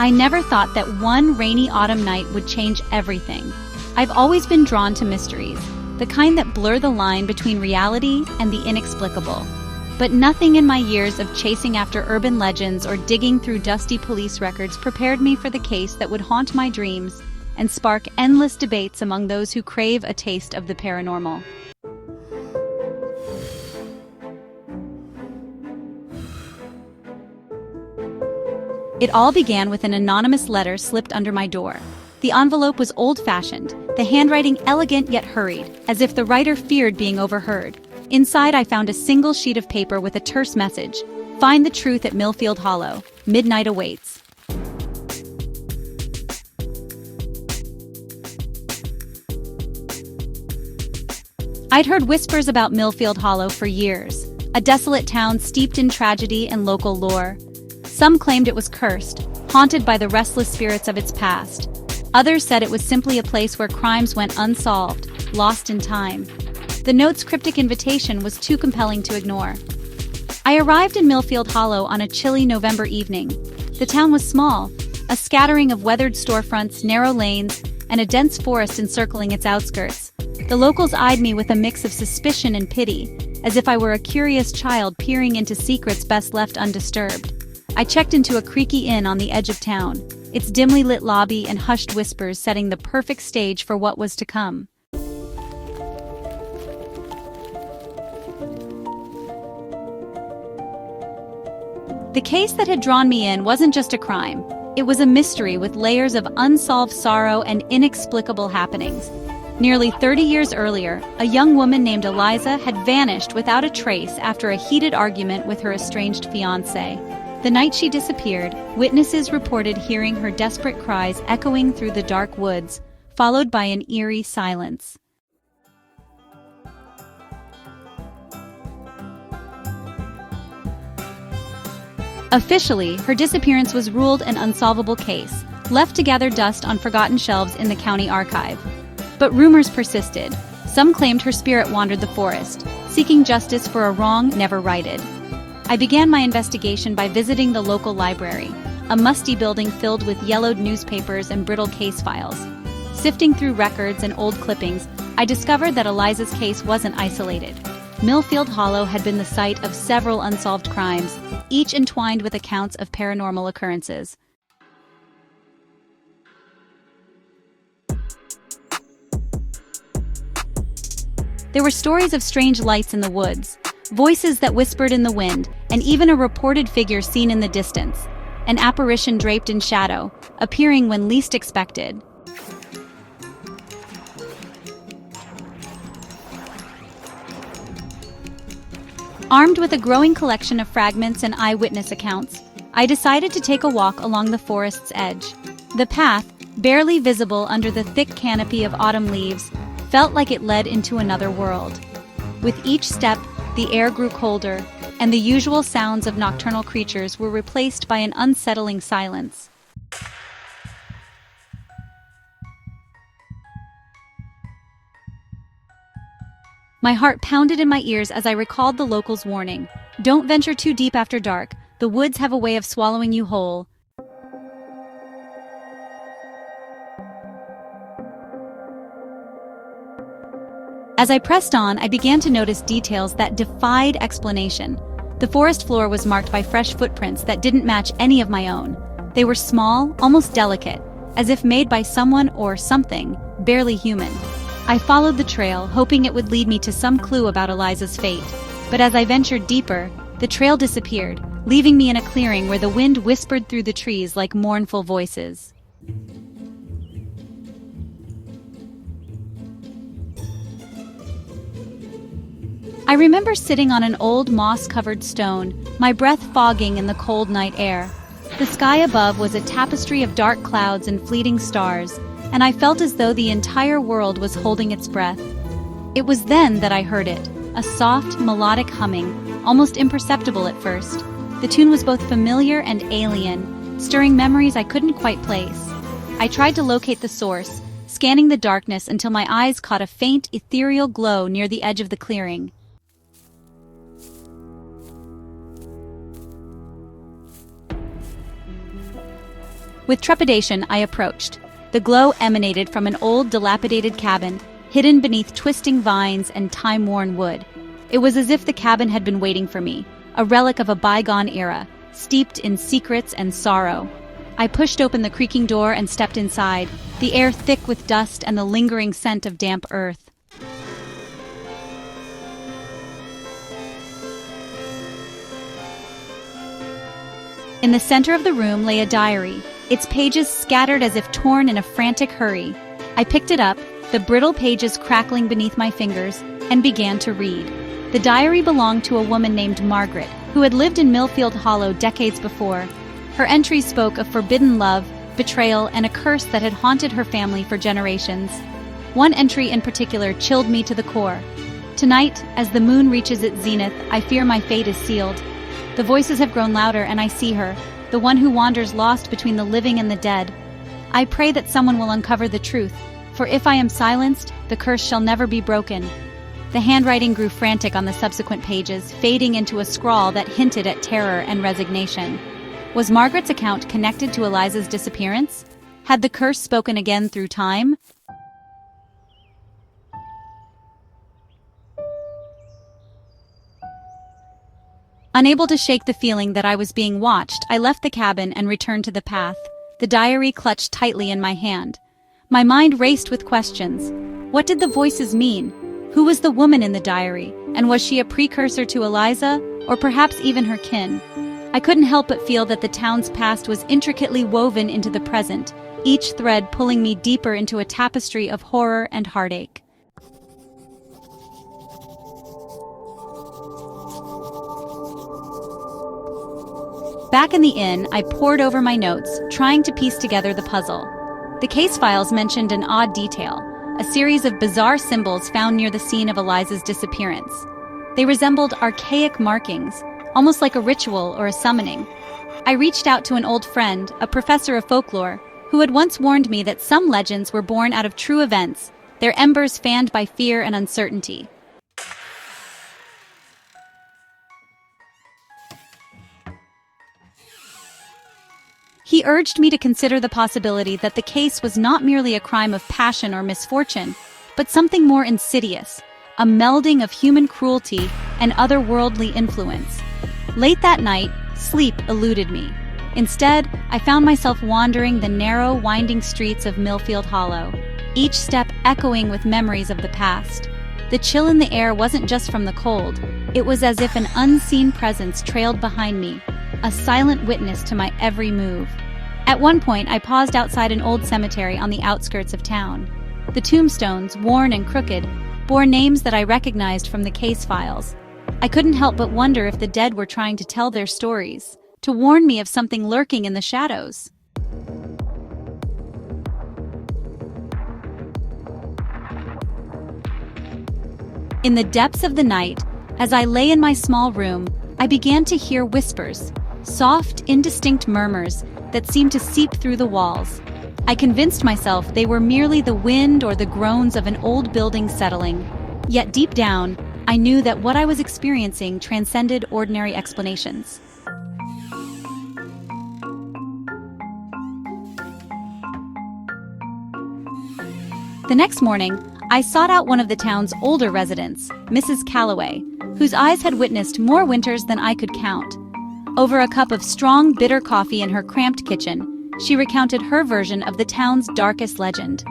I never thought that one rainy autumn night would change everything. I've always been drawn to mysteries, the kind that blur the line between reality and the inexplicable. But nothing in my years of chasing after urban legends or digging through dusty police records prepared me for the case that would haunt my dreams and spark endless debates among those who crave a taste of the paranormal. It all began with an anonymous letter slipped under my door. The envelope was old-fashioned, the handwriting elegant yet hurried, as if the writer feared being overheard. Inside, I found a single sheet of paper with a terse message: "Find the truth at Millfield Hollow. Midnight awaits." I'd heard whispers about Millfield Hollow for years, a desolate town steeped in tragedy and local lore. Some claimed it was cursed, haunted by the restless spirits of its past. Others said it was simply a place where crimes went unsolved, lost in time. The note's cryptic invitation was too compelling to ignore. I arrived in Millfield Hollow on a chilly November evening. The town was small, a scattering of weathered storefronts, narrow lanes, and a dense forest encircling its outskirts. The locals eyed me with a mix of suspicion and pity, as if I were a curious child peering into secrets best left undisturbed. I checked into a creaky inn on the edge of town, its dimly lit lobby and hushed whispers setting the perfect stage for what was to come. The case that had drawn me in wasn't just a crime. It was a mystery with layers of unsolved sorrow and inexplicable happenings. Nearly 30 years earlier, a young woman named Eliza had vanished without a trace after a heated argument with her estranged fiancé. The night she disappeared, witnesses reported hearing her desperate cries echoing through the dark woods, followed by an eerie silence. Officially, her disappearance was ruled an unsolvable case, left to gather dust on forgotten shelves in the county archive. But rumors persisted. Some claimed her spirit wandered the forest, seeking justice for a wrong never righted. I began my investigation by visiting the local library, a musty building filled with yellowed newspapers and brittle case files. Sifting through records and old clippings, I discovered that Eliza's case wasn't isolated. Millfield Hollow had been the site of several unsolved crimes, each entwined with accounts of paranormal occurrences. There were stories of strange lights in the woods, voices that whispered in the wind, and even a reported figure seen in the distance, an apparition draped in shadow, appearing when least expected. Armed with a growing collection of fragments and eyewitness accounts, I decided to take a walk along the forest's edge. The path, barely visible under the thick canopy of autumn leaves, felt like it led into another world. With each step, the air grew colder, and the usual sounds of nocturnal creatures were replaced by an unsettling silence. My heart pounded in my ears as I recalled the locals' warning. Don't venture too deep after dark. The woods have a way of swallowing you whole. As I pressed on, I began to notice details that defied explanation. The forest floor was marked by fresh footprints that didn't match any of my own. They were small, almost delicate, as if made by someone or something, barely human. I followed the trail, hoping it would lead me to some clue about Eliza's fate. But as I ventured deeper, the trail disappeared, leaving me in a clearing where the wind whispered through the trees like mournful voices. I remember sitting on an old moss-covered stone, my breath fogging in the cold night air. The sky above was a tapestry of dark clouds and fleeting stars, and I felt as though the entire world was holding its breath. It was then that I heard it, a soft, melodic humming, almost imperceptible at first. The tune was both familiar and alien, stirring memories I couldn't quite place. I tried to locate the source, scanning the darkness until my eyes caught a faint, ethereal glow near the edge of the clearing. With trepidation, I approached. The glow emanated from an old, dilapidated cabin, hidden beneath twisting vines and time-worn wood. It was as if the cabin had been waiting for me, a relic of a bygone era, steeped in secrets and sorrow. I pushed open the creaking door and stepped inside, the air thick with dust and the lingering scent of damp earth. In the center of the room lay a diary, its pages scattered as if torn in a frantic hurry. I picked it up, the brittle pages crackling beneath my fingers, and began to read. The diary belonged to a woman named Margaret, who had lived in Millfield Hollow decades before. Her entries spoke of forbidden love, betrayal, and a curse that had haunted her family for generations. One entry in particular chilled me to the core. Tonight, as the moon reaches its zenith, I fear my fate is sealed. The voices have grown louder, and I see her, the one who wanders lost between the living and the dead. I pray that someone will uncover the truth, for if I am silenced, the curse shall never be broken. The handwriting grew frantic on the subsequent pages, fading into a scrawl that hinted at terror and resignation. Was Margaret's account connected to Eliza's disappearance? Had the curse spoken again through time? Unable to shake the feeling that I was being watched, I left the cabin and returned to the path, the diary clutched tightly in my hand. My mind raced with questions. What did the voices mean? Who was the woman in the diary, and was she a precursor to Eliza, or perhaps even her kin? I couldn't help but feel that the town's past was intricately woven into the present, each thread pulling me deeper into a tapestry of horror and heartache. Back in the inn, I pored over my notes, trying to piece together the puzzle. The case files mentioned an odd detail, a series of bizarre symbols found near the scene of Eliza's disappearance. They resembled archaic markings, almost like a ritual or a summoning. I reached out to an old friend, a professor of folklore, who had once warned me that some legends were born out of true events, their embers fanned by fear and uncertainty. He urged me to consider the possibility that the case was not merely a crime of passion or misfortune, but something more insidious, a melding of human cruelty and otherworldly influence. Late that night, sleep eluded me. Instead, I found myself wandering the narrow, winding streets of Millfield Hollow, each step echoing with memories of the past. The chill in the air wasn't just from the cold, it was as if an unseen presence trailed behind me, a silent witness to my every move. At one point, I paused outside an old cemetery on the outskirts of town. The tombstones, worn and crooked, bore names that I recognized from the case files. I couldn't help but wonder if the dead were trying to tell their stories, to warn me of something lurking in the shadows. In the depths of the night, as I lay in my small room, I began to hear whispers, soft, indistinct murmurs that seemed to seep through the walls. I convinced myself they were merely the wind or the groans of an old building settling. Yet deep down, I knew that what I was experiencing transcended ordinary explanations. The next morning, I sought out one of the town's older residents, Mrs. Calloway, whose eyes had witnessed more winters than I could count. Over a cup of strong, bitter coffee in her cramped kitchen, she recounted her version of the town's darkest legend.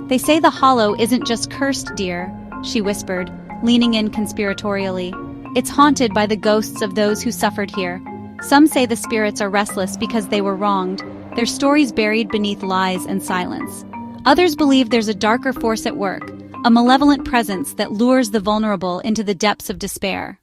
"They say the Hollow isn't just cursed, dear," she whispered, leaning in conspiratorially. "It's haunted by the ghosts of those who suffered here. Some say the spirits are restless because they were wronged, their stories buried beneath lies and silence. Others believe there's a darker force at work, a malevolent presence that lures the vulnerable into the depths of despair."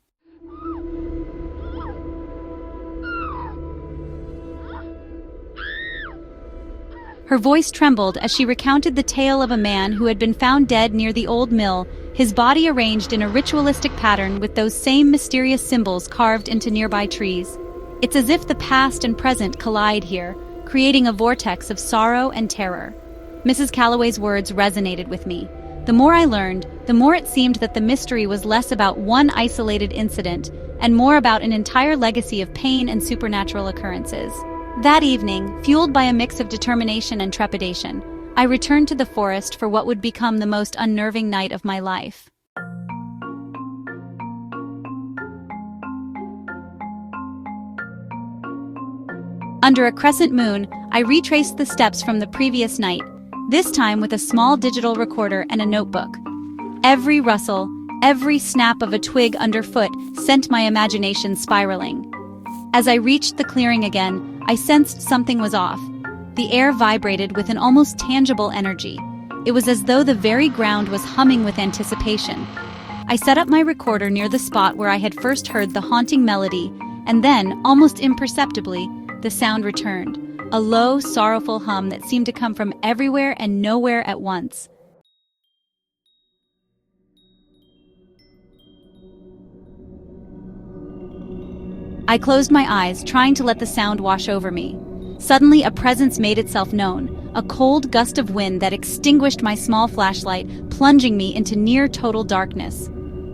Her voice trembled as she recounted the tale of a man who had been found dead near the old mill, his body arranged in a ritualistic pattern with those same mysterious symbols carved into nearby trees. It's as if the past and present collide here, creating a vortex of sorrow and terror. Mrs. Calloway's words resonated with me. The more I learned, the more it seemed that the mystery was less about one isolated incident and more about an entire legacy of pain and supernatural occurrences. That evening, fueled by a mix of determination and trepidation, I returned to the forest for what would become the most unnerving night of my life. Under a crescent moon, I retraced the steps from the previous night, this time with a small digital recorder and a notebook. Every rustle, every snap of a twig underfoot sent my imagination spiraling. As I reached the clearing again, I sensed something was off. The air vibrated with an almost tangible energy. It was as though the very ground was humming with anticipation. I set up my recorder near the spot where I had first heard the haunting melody, and then, almost imperceptibly, the sound returned, a low, sorrowful hum that seemed to come from everywhere and nowhere at once. I closed my eyes, trying to let the sound wash over me. Suddenly, a presence made itself known, a cold gust of wind that extinguished my small flashlight, plunging me into near-total darkness.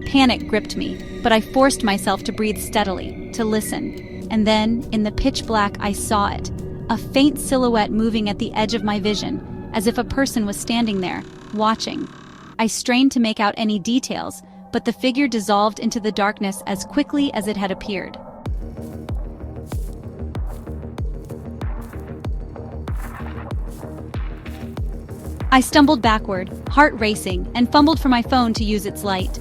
Panic gripped me, but I forced myself to breathe steadily, to listen. And then, in the pitch black, I saw it, a faint silhouette moving at the edge of my vision, as if a person was standing there, watching. I strained to make out any details, but the figure dissolved into the darkness as quickly as it had appeared. I stumbled backward, heart racing, and fumbled for my phone to use its light.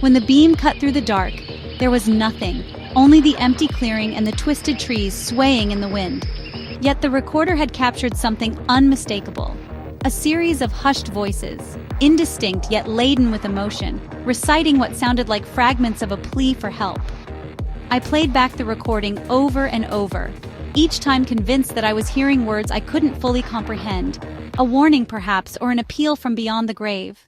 When the beam cut through the dark, there was nothing, only the empty clearing and the twisted trees swaying in the wind. Yet the recorder had captured something unmistakable. A series of hushed voices, indistinct yet laden with emotion, reciting what sounded like fragments of a plea for help. I played back the recording over and over, each time convinced that I was hearing words I couldn't fully comprehend, a warning perhaps, or an appeal from beyond the grave.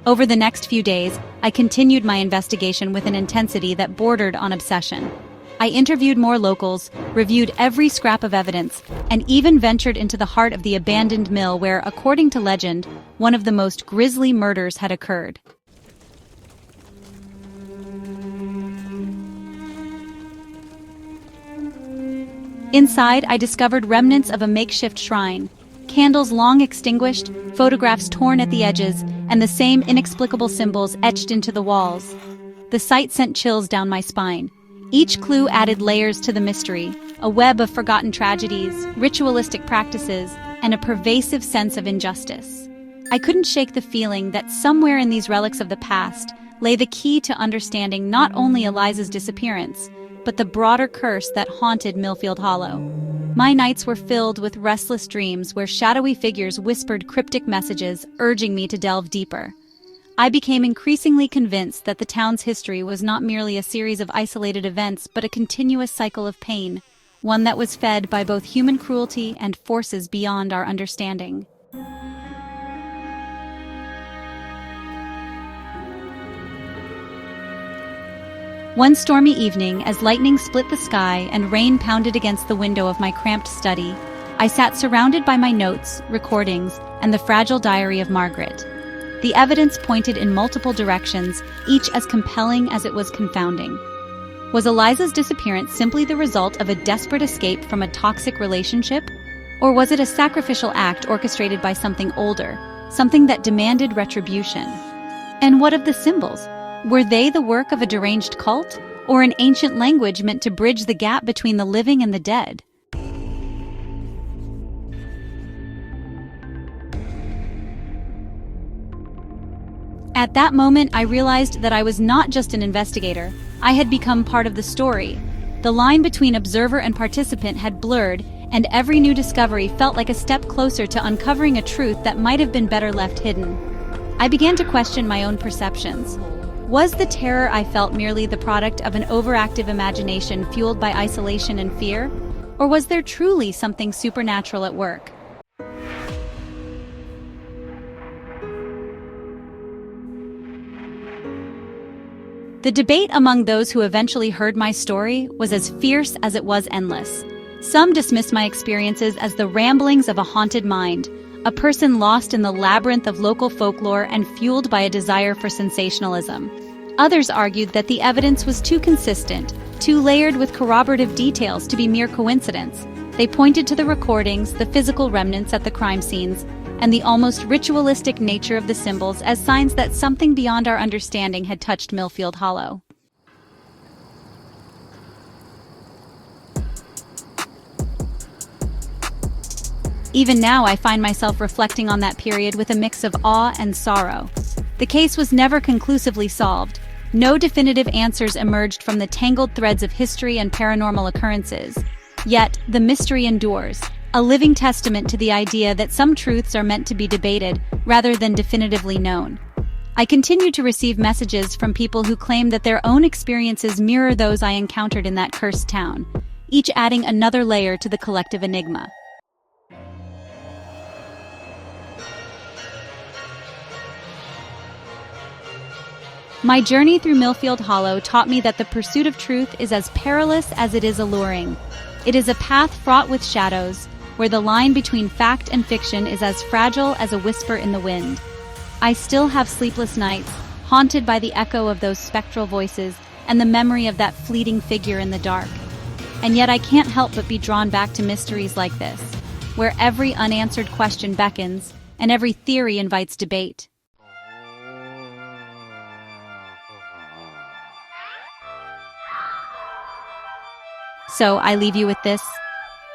Over the next few days, I continued my investigation with an intensity that bordered on obsession. I interviewed more locals, reviewed every scrap of evidence, and even ventured into the heart of the abandoned mill where, according to legend, one of the most grisly murders had occurred. Inside, I discovered remnants of a makeshift shrine, candles long extinguished, photographs torn at the edges, and the same inexplicable symbols etched into the walls. The sight sent chills down my spine. Each clue added layers to the mystery, a web of forgotten tragedies, ritualistic practices, and a pervasive sense of injustice. I couldn't shake the feeling that somewhere in these relics of the past lay the key to understanding not only Eliza's disappearance, but the broader curse that haunted Millfield Hollow. My nights were filled with restless dreams where shadowy figures whispered cryptic messages, urging me to delve deeper. I became increasingly convinced that the town's history was not merely a series of isolated events, but a continuous cycle of pain, one that was fed by both human cruelty and forces beyond our understanding. One stormy evening, as lightning split the sky and rain pounded against the window of my cramped study, I sat surrounded by my notes, recordings, and the fragile diary of Margaret. The evidence pointed in multiple directions, each as compelling as it was confounding. Was Eliza's disappearance simply the result of a desperate escape from a toxic relationship? Or was it a sacrificial act orchestrated by something older, something that demanded retribution? And what of the symbols? Were they the work of a deranged cult, or an ancient language meant to bridge the gap between the living and the dead? At that moment, I realized that I was not just an investigator. I had become part of the story. The line between observer and participant had blurred, and every new discovery felt like a step closer to uncovering a truth that might have been better left hidden. I began to question my own perceptions. Was the terror I felt merely the product of an overactive imagination fueled by isolation and fear? Or was there truly something supernatural at work? The debate among those who eventually heard my story was as fierce as it was endless. Some dismissed my experiences as the ramblings of a haunted mind, a person lost in the labyrinth of local folklore and fueled by a desire for sensationalism. Others argued that the evidence was too consistent, too layered with corroborative details to be mere coincidence. They pointed to the recordings, the physical remnants at the crime scenes, and the almost ritualistic nature of the symbols as signs that something beyond our understanding had touched Millfield Hollow. Even now, I find myself reflecting on that period with a mix of awe and sorrow. The case was never conclusively solved. No definitive answers emerged from the tangled threads of history and paranormal occurrences. Yet, the mystery endures, a living testament to the idea that some truths are meant to be debated rather than definitively known. I continue to receive messages from people who claim that their own experiences mirror those I encountered in that cursed town, each adding another layer to the collective enigma. My journey through Millfield Hollow taught me that the pursuit of truth is as perilous as it is alluring. It is a path fraught with shadows, where the line between fact and fiction is as fragile as a whisper in the wind. I still have sleepless nights, haunted by the echo of those spectral voices and the memory of that fleeting figure in the dark. And yet I can't help but be drawn back to mysteries like this, where every unanswered question beckons and every theory invites debate. So, I leave you with this.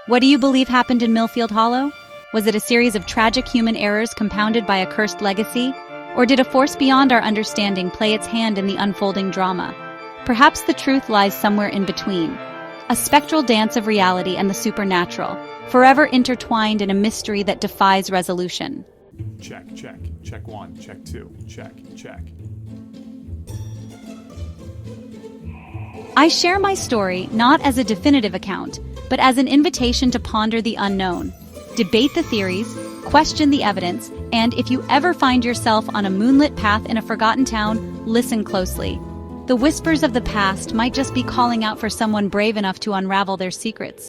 What do you believe happened in Millfield Hollow? Was it a series of tragic human errors compounded by a cursed legacy? Or did a force beyond our understanding play its hand in the unfolding drama? Perhaps the truth lies somewhere in between. A spectral dance of reality and the supernatural, forever intertwined in a mystery that defies resolution. Check, check. Check one, check two, check, check. I share my story not as a definitive account, but as an invitation to ponder the unknown, debate the theories, question the evidence, and if you ever find yourself on a moonlit path in a forgotten town, listen closely. The whispers of the past might just be calling out for someone brave enough to unravel their secrets.